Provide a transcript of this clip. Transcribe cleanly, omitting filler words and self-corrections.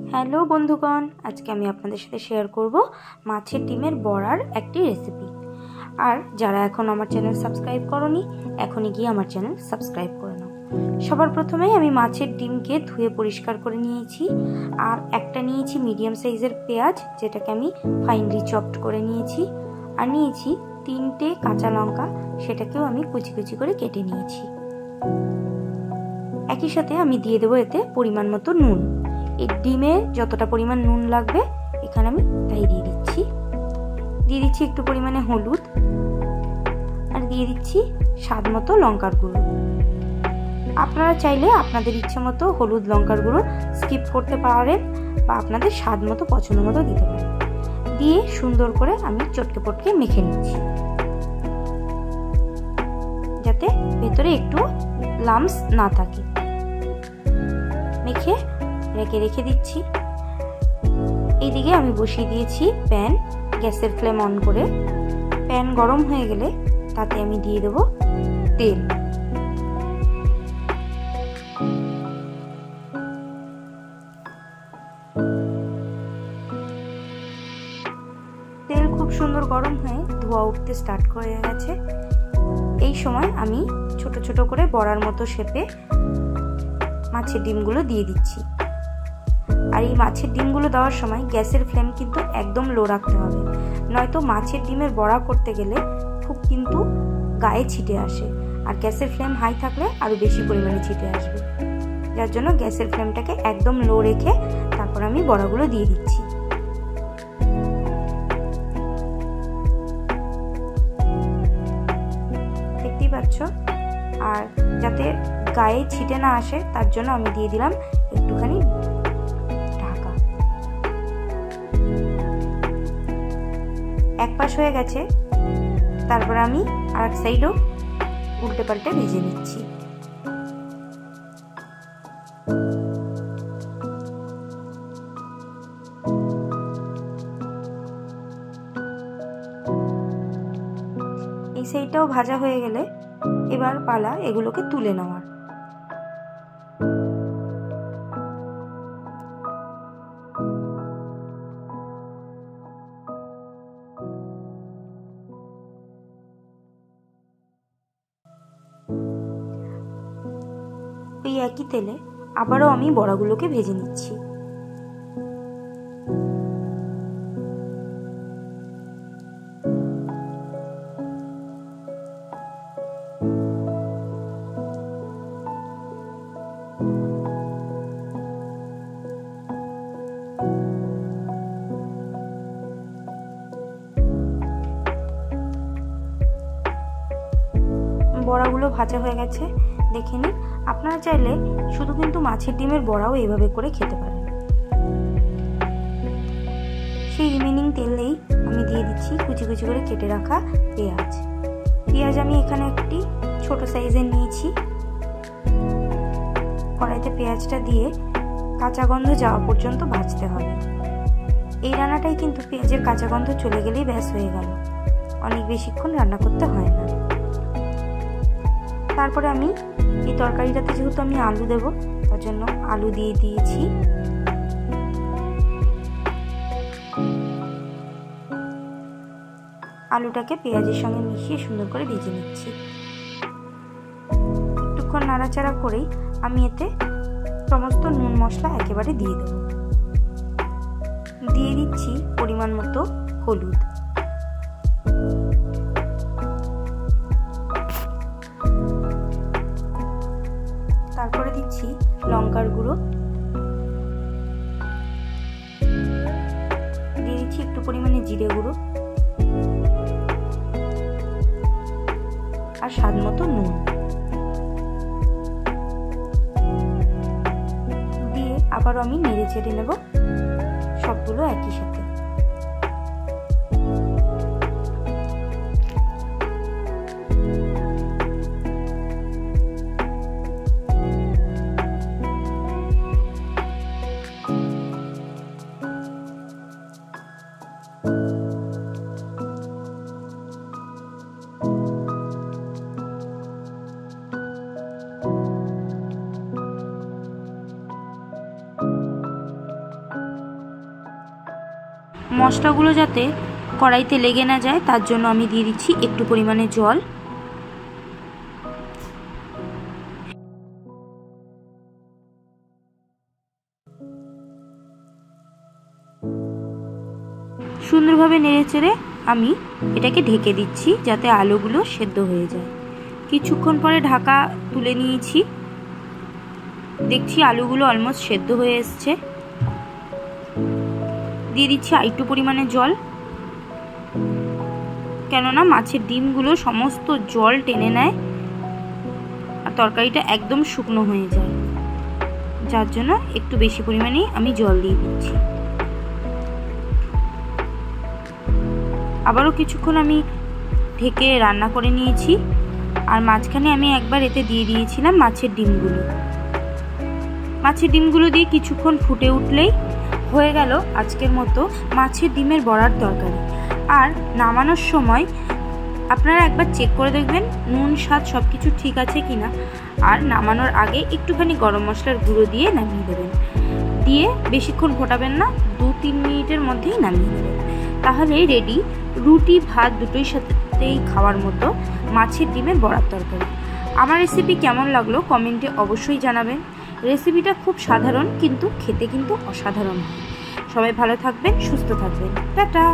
Hello বন্ধুগণ, আজকে আমি আপনাদের সাথে শেয়ার করব মাছের ডিমের বড়ার একটি রেসিপি। আর যারা এখন আমার চ্যানেল সাবস্ক্রাইব করনি, এখনই গিয়ে আমার চ্যানেল সাবস্ক্রাইব করে নাও। সবার প্রথমেই আমি মাছের ডিমকে ধুয়ে পরিষ্কার করে নিয়েছি। আর একটা নিয়েছি মিডিয়াম সাইজের পেঁয়াজ, যেটাকে আমি ফাইনলি চপড করে নিয়েছি। আর নিয়েছি 3টে কাঁচা লঙ্কা, সেটাকেও আমি কুচি কুচি করে কেটে নিয়েছি। একই সাথে আমি দিয়ে দেবো এতে পরিমাণ মতো নুন। এই ডিমে যতটা পরিমাণ নুন লাগবে এখানে আমি তাই দিয়ে দিচ্ছি একটু পরিমাণে হলুদ, আর দিয়ে দিচ্ছি স্বাদ মতো লঙ্কার গুঁড়ো। আপনারা চাইলে আপনাদের ইচ্ছে মতো হলুদ লঙ্কার গুঁড়ো স্কিপ করতে পারেন, বা আপনাদের স্বাদ মতো পছন্দ মতো দিতে পারেন। দিয়ে সুন্দর করে আমি চটকে পটকে মেখে নিচ্ছি, যাতে ভেতরে একটু লাম্পস না থাকে। মেখে রেখে দিচ্ছি। এইদিকে আমি বসিয়ে দিয়েছি প্যান, গ্যাসের ফ্লেম অন করে। প্যান গরম হয়ে গেলে তাতে আমি দিয়ে দেব তেল। তেল খুব সুন্দর গরম হয়ে ধোঁয়া উঠতে স্টার্ট করে গেছে। এই সময় আমি ছোট ছোট করে বড়ার মতো শেপে মাছের ডিমগুলো দিয়ে দিচ্ছি। আর এই মাছের ডিমগুলো দেওয়ার সময় গ্যাসের ফ্লেম কিন্তু একদম লো রাখতে হবে, নয়তো মাছের ডিমের বড়া করতে গেলে খুব কিন্তু গায়ে ছিটে আসে। আর গ্যাসের ফ্লেম হাই থাকলে আরো বেশি পরিমাণে ছিটে আসবে। যার জন্য গ্যাসের ফ্লেমটাকে একদম লো রেখে তারপর আমি বড়াগুলো দিয়ে দিচ্ছি। দেখতেই পাচ্ছ। আর যাতে গায়ে ছিটে না আসে তার জন্য আমি দিয়ে দিলাম একটুখানি ঢাকা। এক পাশ হয়ে গেছে, তারপর আমি আরেক সাইডও উল্টে পাল্টে ভেজে নিচ্ছি। এই সাইডটাও ভাজা হয়ে গেলে এবার পালা এগুলোকে তুলে নেওয়ার। এই একই তেলে আবারও আমি বড়াগুলোকে ভেজে নিচ্ছি। বড়াগুলো ভাজা হয়ে গেছে, দেখে নিন। আপনারা চাইলে শুধু কিন্তু মাছের ডিমের বড়াও এইভাবে করে খেতে পারেন। সেই রিমেনিং তেলেই আমি দিয়ে দিচ্ছি কুচি কুচি করে কেটে রাখা পেঁয়াজ। পেঁয়াজ আমি এখানে একটি ছোট সাইজের নিয়েছি। কড়াইতে পেঁয়াজটা দিয়ে কাঁচা গন্ধ যাওয়া পর্যন্ত ভাজতে হবে। এই রান্নাটাই কিন্তু পেঁয়াজের কাঁচা গন্ধ চলে গেলেই ব্যাস হয়ে গেল, অনেক বেশিক্ষণ রান্না করতে হয় না। তারপরে আমি এই তরকারিটাতে যেহেতু আমি আলু দেব, তার জন্য আলু দিয়ে দিয়েছি। আলুটাকে পেঁয়াজের সঙ্গে মিশিয়ে সুন্দর করে ভেজে নিচ্ছি। একটুক্ষণ নাড়াচাড়া করেই আমি এতে সমস্ত নুন মশলা একেবারে দিয়ে দেব। দিয়ে দিচ্ছি পরিমাণ মতো হলুদ। তারপরে দিচ্ছি লঙ্কার গুঁড়ো, দিয়ে দিচ্ছি একটু পরিমাণে জিরে গুঁড়ো, আর স্বাদ মতো নুন। দিয়ে আবারও আমি নেড়ে চেড়ে নেব সবগুলো একই সাথে। মশলাগুলো যাতে কড়াইতে লেগে না যায় তার জন্য আমি দিয়ে দিচ্ছি একটু পরিমাণে জল। সুন্দরভাবে নেড়েচেড়ে আমি এটাকে ঢেকে দিচ্ছি যাতে আলুগুলো সেদ্ধ হয়ে যায়। কিছুক্ষণ পরে ঢাকা তুলে নিয়েছি, দেখছি আলুগুলো অলমোস্ট সেদ্ধ হয়ে এসছে। দিয়ে দিচ্ছি একটু পরিমাণে জল, কেননা মাছের ডিমগুলো সমস্ত জল টেনে নেয় আর তরকারিটা একদম শুকনো হয়ে যায়, যার জন্য একটু বেশি পরিমাণেই আমি জল দিয়ে দিচ্ছি। আবারও কিছুক্ষণ আমি ঢেকে রান্না করে নিয়েছি আর মাঝখানে আমি একবার এতে দিয়ে দিয়েছিলাম মাছের ডিমগুলো। মাছের ডিমগুলো দিয়ে কিছুক্ষণ ফুটে উঠলেই হয়ে গেল আজকের মতো মাছের ডিমের বড়ার তরকারি। আর নামানোর সময় আপনারা একবার চেক করে দেখবেন নুন স্বাদ সব কিছু ঠিক আছে কিনা। আর নামানোর আগে একটুখানি গরম মশলার গুঁড়ো দিয়ে নামিয়ে দেবেন। দিয়ে বেশিক্ষণ ফোটাবেন না, 2-3 মিনিটের মধ্যেই নামিয়ে দেবেন। তাহলেই রেডি রুটি ভাত দুটোই সাথেই খাওয়ার মতো মাছের ডিমের বড়ার তরকারি। আমার রেসিপি কেমন লাগলো কমেন্টে অবশ্যই জানাবেন। রেসিপিটা খুব সাধারণ কিন্তু খেতে কিন্তু অসাধারণ হয়। সবাই ভালো থাকবেন, সুস্থ থাকবেন। টাটা।